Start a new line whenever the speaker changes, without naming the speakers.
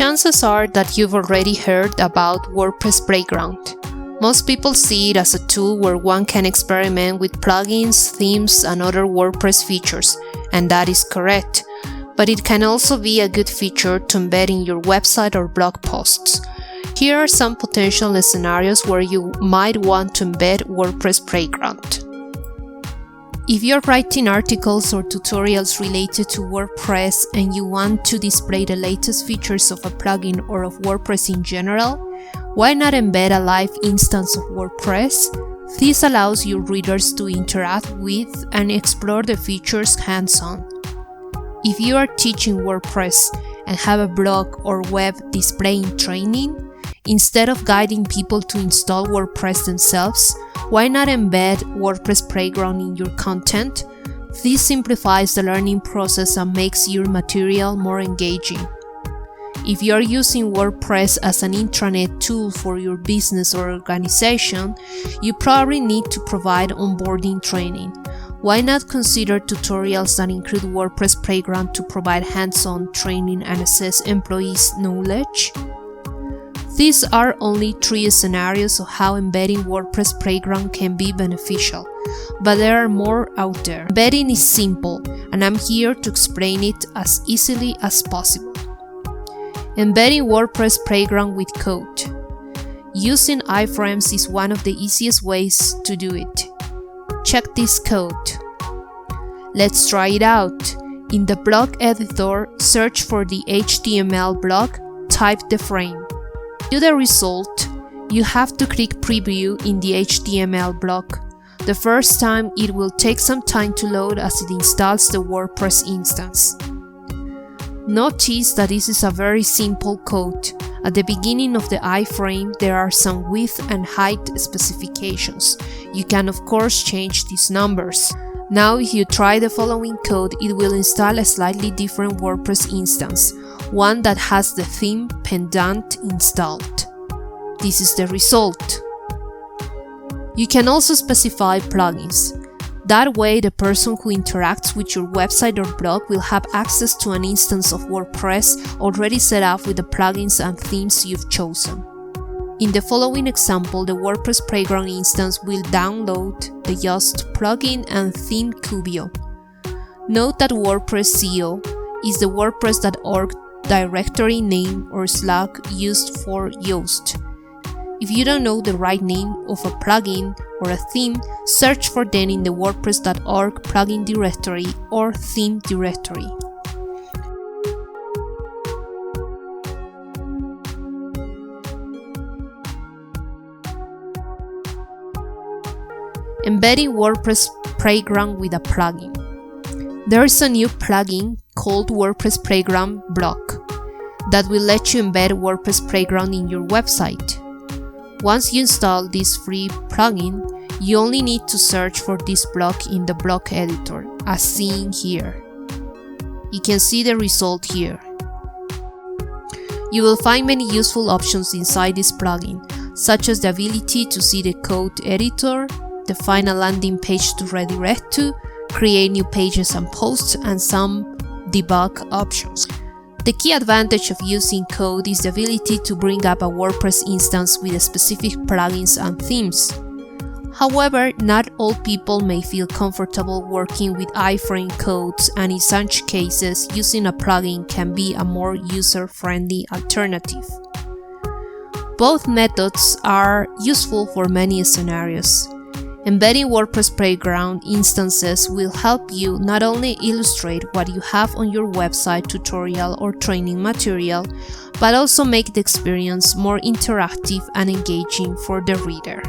Chances are that you've already heard about WordPress Playground. Most people see it as a tool where one can experiment with plugins, themes, and other WordPress features, and that is correct. But it can also be a good feature to embed in your website or blog posts. Here are some potential scenarios where you might want to embed WordPress Playground. If you're writing articles or tutorials related to WordPress and you want to display the latest features of a plugin or of WordPress in general, why not embed a live instance of WordPress? This allows your readers to interact with and explore the features hands-on. If you are teaching WordPress and have a blog or web displaying training, instead of guiding people to install WordPress themselves, why not embed WordPress Playground in your content? This simplifies the learning process and makes your material more engaging. If you are using WordPress as an intranet tool for your business or organization, you probably need to provide onboarding training. Why not consider tutorials that include WordPress Playground to provide hands-on training and assess employees' knowledge? These are only 3 scenarios of how embedding WordPress Playground can be beneficial, but there are more out there. Embedding is simple, and I'm here to explain it as easily as possible. Embedding WordPress Playground with code. Using iframes is one of the easiest ways to do it. Check this code. Let's try it out. In the blog editor, search for the HTML block, type the frame. To the result, you have to click Preview in the HTML block. The first time it will take some time to load as it installs the WordPress instance. Notice that this is a very simple code. At the beginning of the iframe, there are some width and height specifications. You can of course change these numbers. Now if you try the following code, it will install a slightly different WordPress instance, one that has the theme Pendant installed. This is the result. You can also specify plugins. That way, the person who interacts with your website or blog will have access to an instance of WordPress already set up with the plugins and themes you've chosen. In the following example, the WordPress Playground instance will download the Yoast plugin and theme Cubio. Note that WordPress SEO is the WordPress.org directory name or slug used for Yoast. If you don't know the right name of a plugin or a theme, search for them in the WordPress.org plugin directory or theme directory. Embedding WordPress Playground with a plugin. There is a new plugin called WordPress Playground Block that will let you embed WordPress Playground in your website. Once you install this free plugin, you only need to search for this block in the block editor, as seen here. You can see the result here. You will find many useful options inside this plugin, such as the ability to see the code editor, define a landing page to redirect to, create new pages and posts, and some debug options. The key advantage of using code is the ability to bring up a WordPress instance with specific plugins and themes. However, not all people may feel comfortable working with iframe codes, and in such cases, using a plugin can be a more user-friendly alternative. Both methods are useful for many scenarios. Embedding WordPress Playground instances will help you not only illustrate what you have on your website, tutorial, or training material, but also make the experience more interactive and engaging for the reader.